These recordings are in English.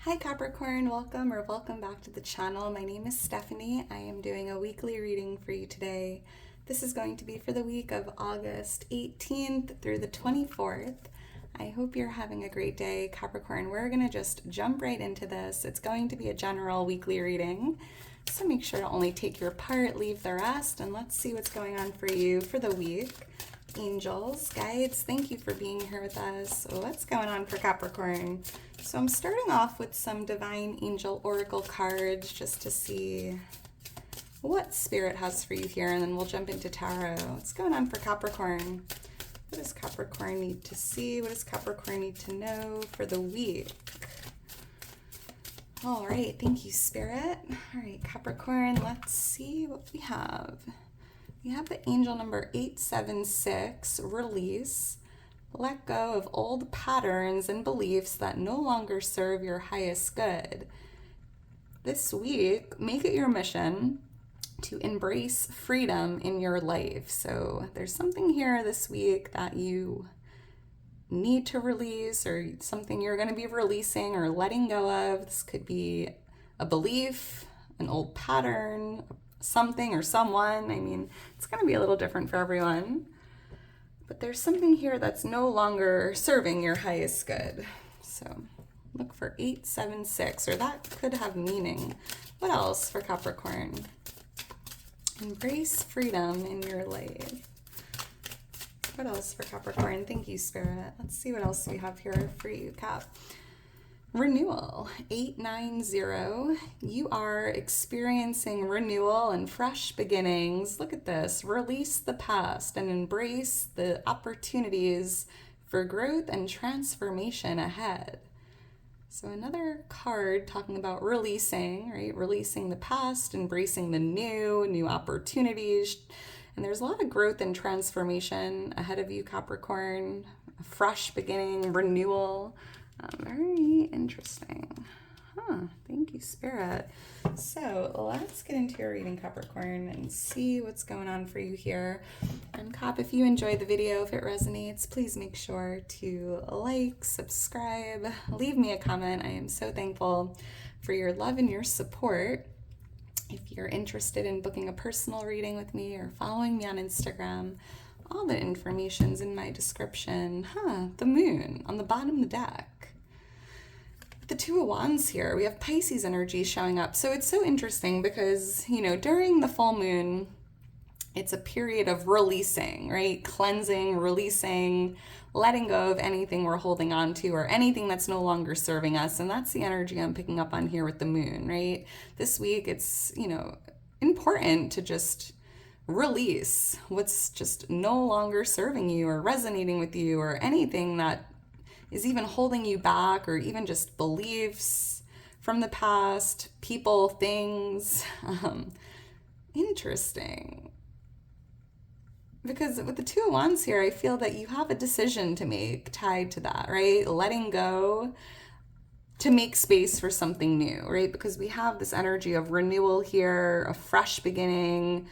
Hi Capricorn, welcome back to the channel. My name is Stephanie. I am doing a weekly reading for you today. This is going to be for the week of August 18th through the 24th. I hope you're having a great day, Capricorn. We're going to just jump right into this. It's going to be a general weekly reading, so make sure to only take your part, leave the rest, and let's see what's going on for you for the week. Angels, guides, thank you for being here with us. What's going on for Capricorn? So I'm starting off with some Divine Angel Oracle cards just to see what Spirit has for you here, and then we'll jump into Tarot. What's going on for Capricorn? What does Capricorn need to see? What does Capricorn need to know for the week? All right, thank you, Spirit. All right, Capricorn, let's see what we have. We have the angel number 876, release. Let go of old patterns and beliefs that no longer serve your highest good. This week, make it your mission to embrace freedom in your life. So there's something here this week that you need to release, or something you're going to be releasing or letting go of. This could be a belief, an old pattern, something or someone. I mean, it's going to be a little different for everyone. But there's something here that's no longer serving your highest good. So look for 876, or that could have meaning. What else for Capricorn? Embrace freedom in your life. What else for Capricorn? Thank you, Spirit. Let's see what else we have here for you, Cap. Renewal, 890. You are experiencing renewal and fresh beginnings. Look at this. Release the past and embrace the opportunities for growth and transformation ahead. So another card talking about releasing, right? Releasing the past, embracing the new opportunities. And there's a lot of growth and transformation ahead of you, Capricorn. A fresh beginning, renewal. Very interesting. Thank you, Spirit. So let's get into your reading, Capricorn, and see what's going on for you here. And Cap, if you enjoyed the video, if it resonates, please make sure to like, subscribe, leave me a comment. I am so thankful for your love and your support. If you're interested in booking a personal reading with me or following me on Instagram, all the information's in my description. The moon on the bottom of the deck. The Two of Wands here, we have Pisces energy showing up. So it's so interesting because, during the full moon, it's a period of releasing, right? Cleansing, releasing, letting go of anything we're holding on to or anything that's no longer serving us. And that's the energy I'm picking up on here with the moon, right? This week, it's, important to just release what's just no longer serving you or resonating with you, or anything that is even holding you back, or even just beliefs from the past, people, things. Interesting. Because with the Two of Wands here, I feel that you have a decision to make tied to that, right? Letting go to make space for something new, right? Because we have this energy of renewal here, a fresh beginning.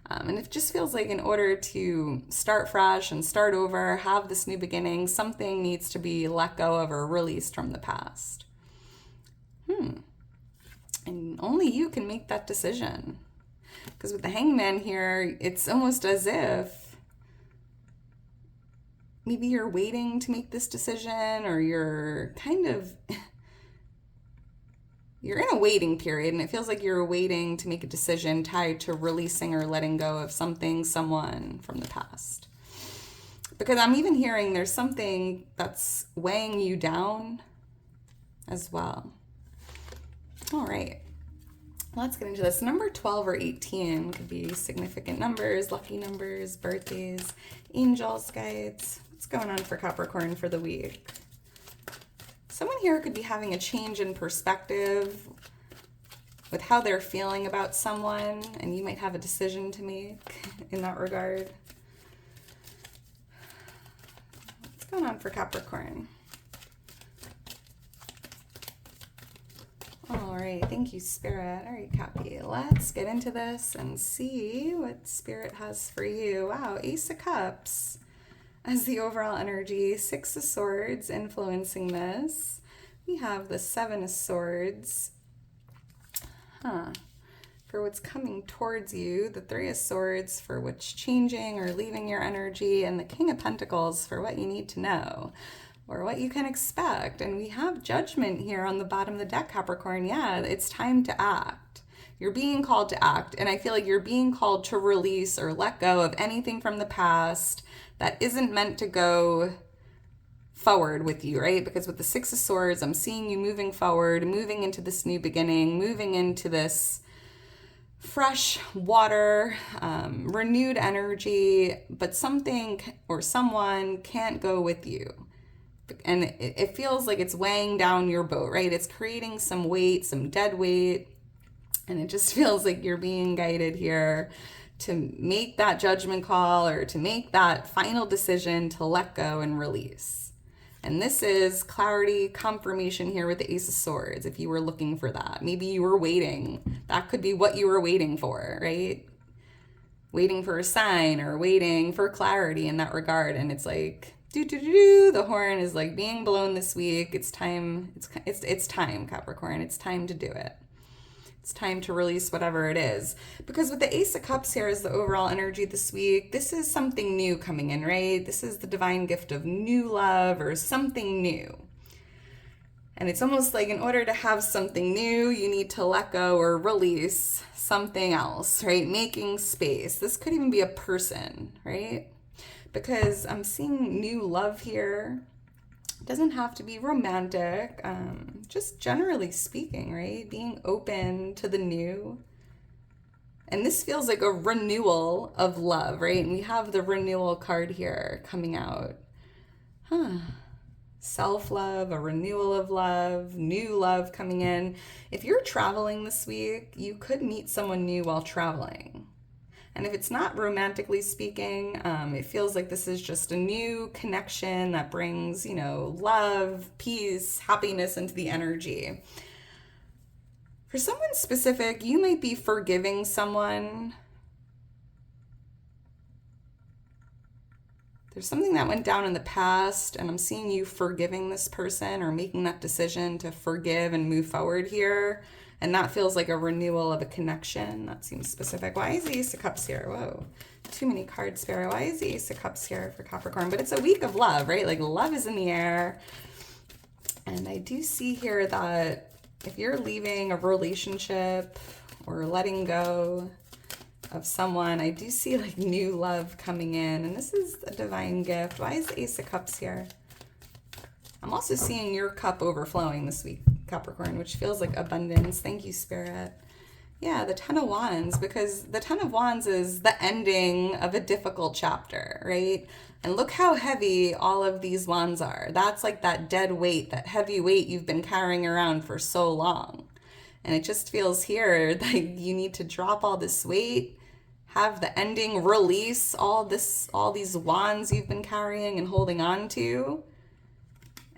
And it just feels like in order to start fresh and start over, have this new beginning, something needs to be let go of or released from the past. And only you can make that decision. Because with the Hangman here, it's almost as if maybe you're waiting to make this decision, or you're you're in a waiting period, and it feels like you're waiting to make a decision tied to releasing or letting go of something, someone from the past. Because I'm even hearing there's something that's weighing you down as well. All right, let's get into this. Number 12 or 18 could be significant numbers, lucky numbers, birthdays, angels, guides. What's going on for Capricorn for the week? Someone here could be having a change in perspective with how they're feeling about someone, and you might have a decision to make in that regard. What's going on for Capricorn? All right, thank you, Spirit. All right, Cappy, let's get into this and see what Spirit has for you. Wow, Ace of Cups as the overall energy, Six of Swords influencing this. We have the Seven of Swords. For what's coming towards you, the Three of Swords for what's changing or leaving your energy, and the King of Pentacles for what you need to know or what you can expect. And we have Judgment here on the bottom of the deck, Capricorn. Yeah, it's time to act. You're being called to act, and I feel like you're being called to release or let go of anything from the past that isn't meant to go forward with you, right? Because with the Six of Swords, I'm seeing you moving forward, moving into this new beginning, moving into this fresh water, renewed energy, but something or someone can't go with you. And it feels like it's weighing down your boat, right? It's creating some weight, some dead weight. And it just feels like you're being guided here to make that judgment call or to make that final decision to let go and release. And this is clarity, confirmation here with the Ace of Swords, if you were looking for that. Maybe you were waiting. That could be what you were waiting for, right? Waiting for a sign or waiting for clarity in that regard. And it's like, the horn is like being blown this week. It's time. It's time, Capricorn. It's time to do it. It's time to release whatever it is. Because with the Ace of Cups here is the overall energy this week. This is something new coming in, right? This is the divine gift of new love or something new. And it's almost like in order to have something new, you need to let go or release something else, right? Making space. This could even be a person, right? Because I'm seeing new love here. It doesn't have to be romantic, just generally speaking, right? Being open to the new. And this feels like a renewal of love, right? And we have the renewal card here coming out. Self-love, a renewal of love, new love coming in. If you're traveling this week, you could meet someone new while traveling. And if it's not romantically speaking, it feels like this is just a new connection that brings, love, peace, happiness into the energy. For someone specific, you might be forgiving someone. There's something that went down in the past, and I'm seeing you forgiving this person or making that decision to forgive and move forward here. And that feels like a renewal of a connection. That seems specific. Why is the Ace of Cups here? Whoa, too many cards, Spirit. Why is the Ace of Cups here for Capricorn? But it's a week of love, right? Like love is in the air. And I do see here that if you're leaving a relationship or letting go of someone, I do see like new love coming in. And this is a divine gift. Why is the Ace of Cups here? I'm also seeing your cup overflowing this week, Capricorn, which feels like abundance. Thank you, Spirit. Yeah, the Ten of Wands, because the Ten of Wands is the ending of a difficult chapter, right? And look how heavy all of these wands are. That's like that dead weight, that heavy weight you've been carrying around for so long. And it just feels here like you need to drop all this weight, have the ending, release all these wands you've been carrying and holding on to.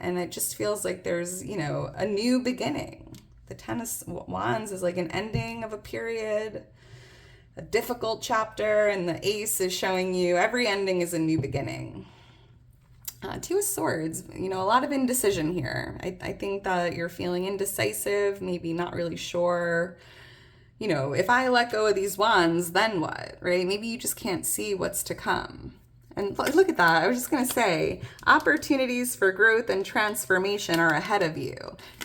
And it just feels like there's, a new beginning. The Ten of Wands is like an ending of a period, a difficult chapter, and the Ace is showing you every ending is a new beginning. Two of Swords, a lot of indecision here. I think that you're feeling indecisive, maybe not really sure. If I let go of these wands, then what, right? Maybe you just can't see what's to come. And look at that. I was just going to say, opportunities for growth and transformation are ahead of you.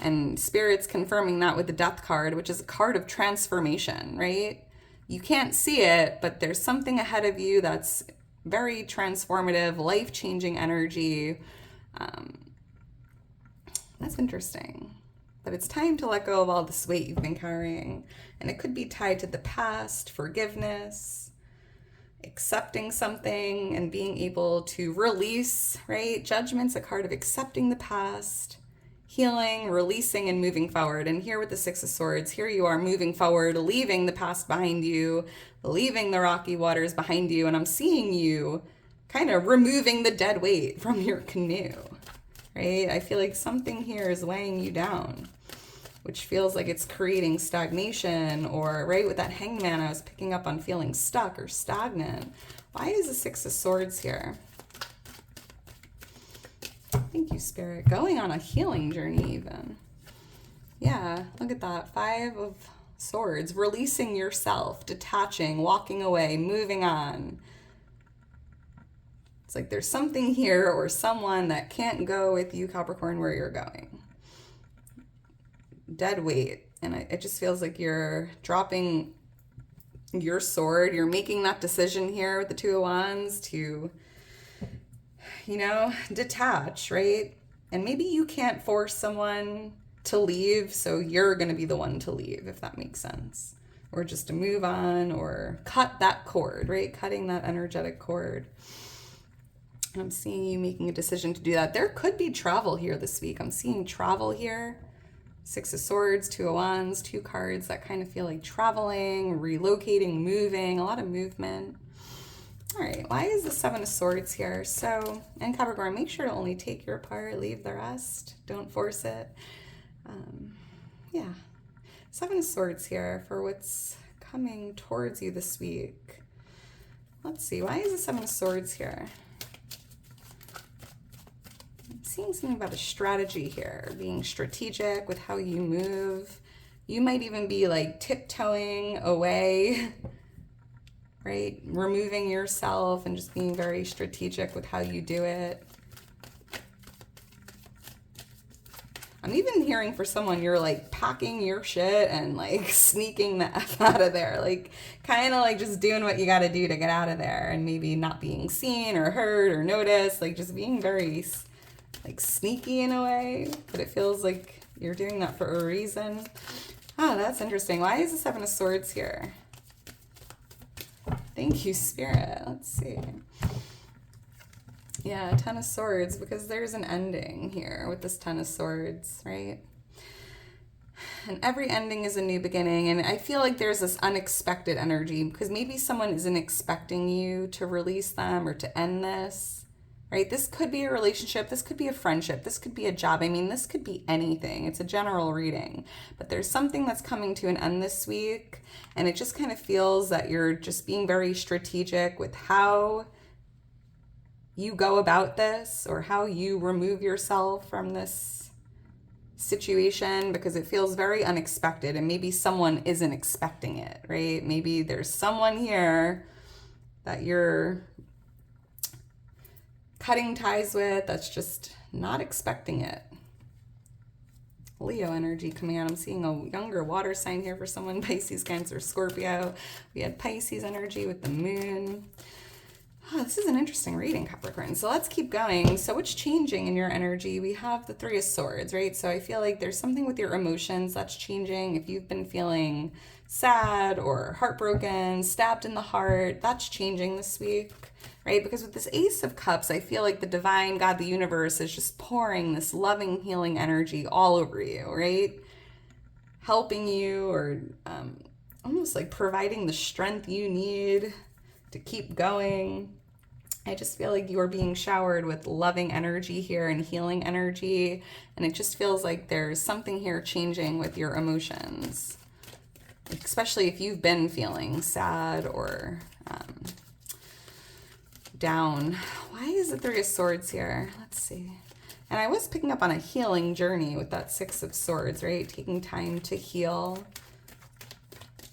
And Spirit's confirming that with the Death card, which is a card of transformation, right? You can't see it, but there's something ahead of you that's very transformative, life-changing energy. That's interesting. But it's time to let go of all this weight you've been carrying. And it could be tied to the past, forgiveness, accepting something and being able to release, right? Judgment's a card of accepting the past, healing, releasing, and moving forward. And here with the Six of Swords, here you are moving forward, leaving the past behind you, leaving the rocky waters behind you. And I'm seeing you kind of removing the dead weight from your canoe, right? I feel like something here is weighing you down, which feels like it's creating stagnation, or right with that Hangman, I was picking up on feeling stuck or stagnant. Why is the Six of Swords here? Thank you, Spirit. Going on a healing journey even. Yeah, look at that. 5 of Swords. Releasing yourself, detaching, walking away, moving on. It's like there's something here or someone that can't go with you, Capricorn, where you're going. Dead weight. And it just feels like you're dropping your sword. You're making that decision here with the 2 of Wands to, you know, detach, right? And maybe you can't force someone to leave, so you're going to be the one to leave, if that makes sense. Or just to move on or cut that cord, right? Cutting that energetic cord. I'm seeing you making a decision to do that. There could be travel here this week. I'm seeing travel here. 6 of Swords, 2 of Wands, 2 cards that kind of feel like traveling, relocating, moving, a lot of movement. All right, why is the 7 of Swords here? So, and Capricorn, make sure to only take your part, leave the rest. Don't force it. Yeah, 7 of Swords here for what's coming towards you this week. Let's see, why is the 7 of Swords here? I'm seeing something about a strategy here, being strategic with how you move. You might even be like tiptoeing away, right? Removing yourself and just being very strategic with how you do it. I'm even hearing for someone, you're like packing your shit and like sneaking the F out of there. Like kind of like just doing what you got to do to get out of there and maybe not being seen or heard or noticed. Like just being very like sneaky in a way. But it feels like you're doing that for a reason. Oh, that's interesting. Why is the 7 of Swords here? Thank you, Spirit. Let's see. Yeah, 10 of Swords, because there's an ending here with this 10 of Swords, right? And every ending is a new beginning. And I feel like there's this unexpected energy because maybe someone isn't expecting you to release them or to end this, right? This could be a relationship. This could be a friendship. This could be a job. I mean, this could be anything. It's a general reading. But there's something that's coming to an end this week. And it just kind of feels that you're just being very strategic with how you go about this or how you remove yourself from this situation because it feels very unexpected and maybe someone isn't expecting it, right? Maybe there's someone here that you're cutting ties with that's just not expecting it. Leo energy coming out. I'm seeing a younger water sign here for someone, Pisces, Cancer, Scorpio. We had Pisces energy with the moon. Oh, this is an interesting reading, Capricorn. So let's keep going. So what's changing in your energy? We have the 3 of Swords, right? So I feel like there's something with your emotions that's changing. If you've been feeling sad or heartbroken, stabbed in the heart, that's changing this week, right? Because with this Ace of Cups, I feel like the divine God, the universe, is just pouring this loving, healing energy all over you, right? Helping you or almost like providing the strength you need to keep going. I just feel like you're being showered with loving energy here and healing energy. And it just feels like there's something here changing with your emotions, especially if you've been feeling sad or down. Why is the 3 of Swords here? Let's see. And I was picking up on a healing journey with that 6 of Swords, right? Taking time to heal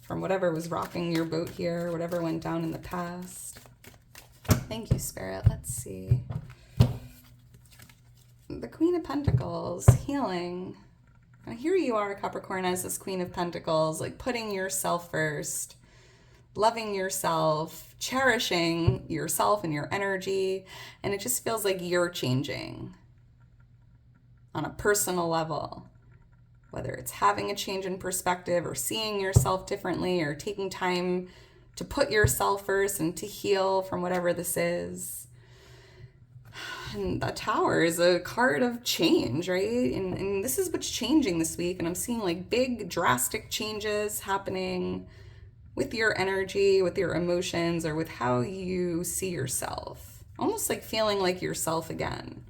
from whatever was rocking your boat here, whatever went down in the past. Thank you, Spirit. Let's see. The Queen of Pentacles, healing. And here you are, Capricorn, as this Queen of Pentacles, like putting yourself first, loving yourself, cherishing yourself and your energy. And it just feels like you're changing on a personal level. Whether it's having a change in perspective or seeing yourself differently or taking time to put yourself first and to heal from whatever this is. And the Tower is a card of change, right? And this is what's changing this week. And I'm seeing like big, drastic changes happening with your energy, with your emotions, or with how you see yourself. Almost like feeling like yourself again.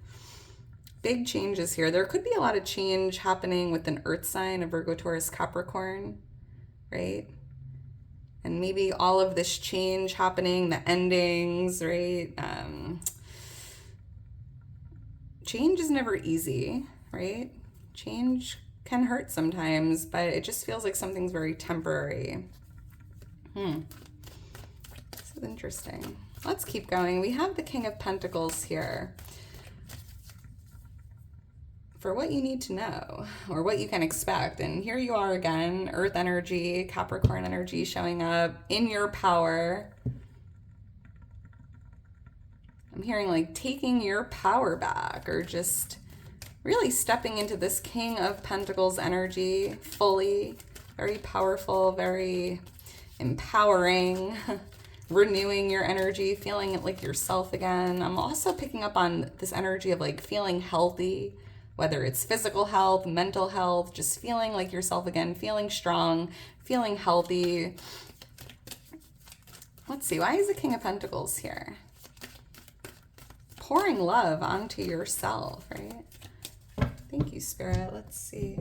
Big changes here. There could be a lot of change happening with an earth sign, a Virgo, Taurus, Capricorn, right? And maybe all of this change happening, the endings, right? change is never easy, right? Change can hurt sometimes, but it just feels like something's very temporary. This is interesting. Let's keep going. We have the King of Pentacles here for what you need to know or what you can expect. And here you are again, Earth energy, Capricorn energy showing up in your power. I'm hearing like taking your power back, or just really stepping into this King of Pentacles energy fully. Very powerful, very empowering, renewing your energy, feeling like yourself again. I'm also picking up on this energy of like feeling healthy, whether it's physical health, mental health, just feeling like yourself again, feeling strong, feeling healthy. Let's see, why is the King of Pentacles here? Pouring love onto yourself, right? Thank you, Spirit. Let's see.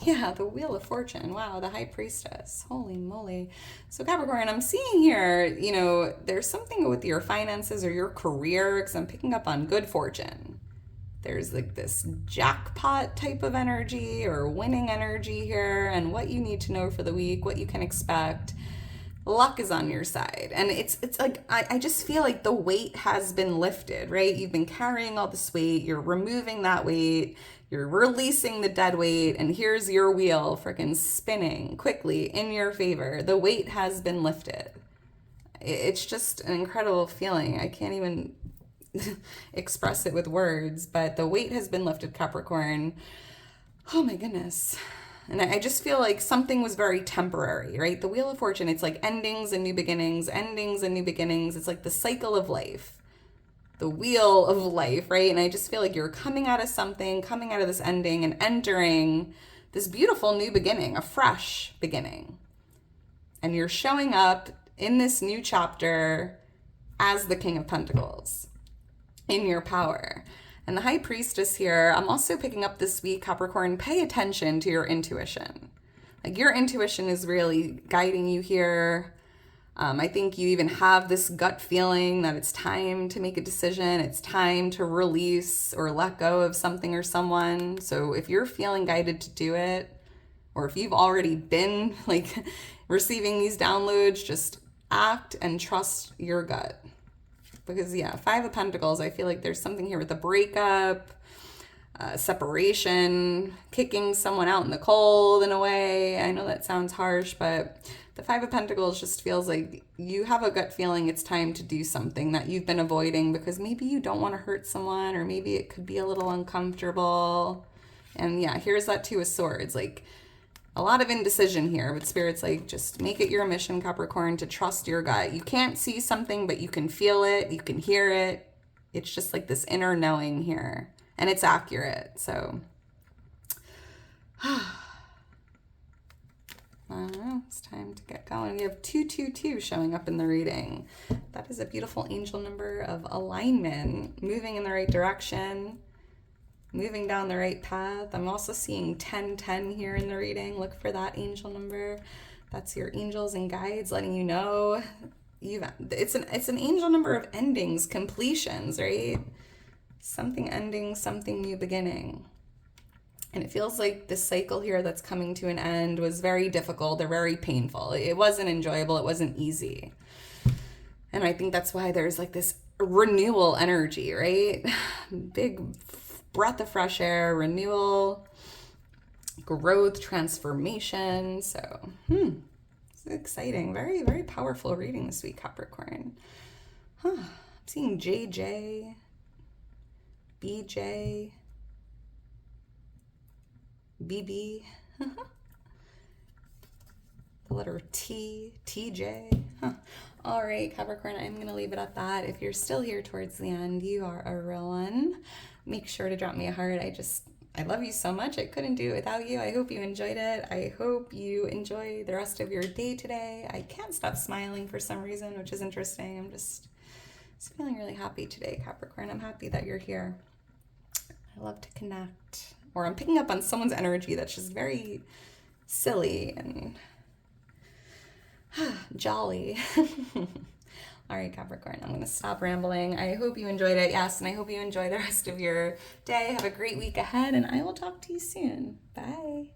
Yeah, the Wheel of Fortune. Wow, the High Priestess. Holy moly. So Capricorn, I'm seeing here, you know, there's something with your finances or your career, because I'm picking up on good fortune. There's like this jackpot type of energy or winning energy here, and what you need to know for the week, what you can expect. Luck is on your side. And it's like, I just feel like the weight has been lifted, right? You've been carrying all this weight. You're removing that weight. You're releasing the dead weight. And here's your wheel freaking spinning quickly in your favor. The weight has been lifted. It's just an incredible feeling. I can't even express it with words, but the weight has been lifted, Capricorn. Oh my goodness. And I just feel like something was very temporary, right? The Wheel of Fortune, it's like endings and new beginnings, endings and new beginnings. It's like the cycle of life, the wheel of life, right? And I just feel like you're coming out of something, coming out of this ending and entering this beautiful new beginning, a fresh beginning. And you're showing up in this new chapter as the King of Pentacles in your power. And the High Priestess here, I'm also picking up this week, Capricorn, pay attention to your intuition. Like your intuition is really guiding you here. I think you even have this gut feeling that it's time to make a decision. It's time to release or let go of something or someone. So if you're feeling guided to do it, or if you've already been like receiving these downloads, just act and trust your gut. Because yeah, Five of Pentacles, I feel like there's something here with a breakup, separation, kicking someone out in the cold in a way. I know that sounds harsh, but the Five of Pentacles just feels like you have a gut feeling it's time to do something that you've been avoiding because maybe you don't want to hurt someone, or maybe it could be a little uncomfortable. And yeah, here's that Two of Swords, like a lot of indecision here, but Spirit's like, just make it your mission, Capricorn, to trust your gut. You can't see something, but you can feel it. You can hear it. It's just like this inner knowing here, and it's accurate. So, I don't know. It's time to get going. We have 222 showing up in the reading. That is a beautiful angel number of alignment, moving in the right direction, moving down the right path. I'm also seeing 1010 here in the reading. Look for that angel number. That's your angels and guides letting you know it's an angel number of endings, completions, right? Something ending, something new beginning. And it feels like this cycle here that's coming to an end was very difficult or very painful. It wasn't enjoyable. It wasn't easy. And I think that's why there's like this renewal energy, right? Big breath of fresh air, renewal, growth, transformation. So, it's exciting. Very, very powerful reading this week, Capricorn. I'm seeing JJ, BJ, BB, the letter T, TJ. All right, Capricorn, I'm going to leave it at that. If you're still here towards the end, you are a real one. Make sure to drop me a heart. I love you so much. I couldn't do it without you. I hope you enjoyed it. I hope you enjoy the rest of your day today. I can't stop smiling for some reason, which is interesting. I'm just feeling really happy today, Capricorn. I'm happy that you're here. I love to connect. Or I'm picking up on someone's energy that's just very silly and jolly. All right, Capricorn, I'm going to stop rambling. I hope you enjoyed it. Yes, and I hope you enjoy the rest of your day. Have a great week ahead, and I will talk to you soon. Bye.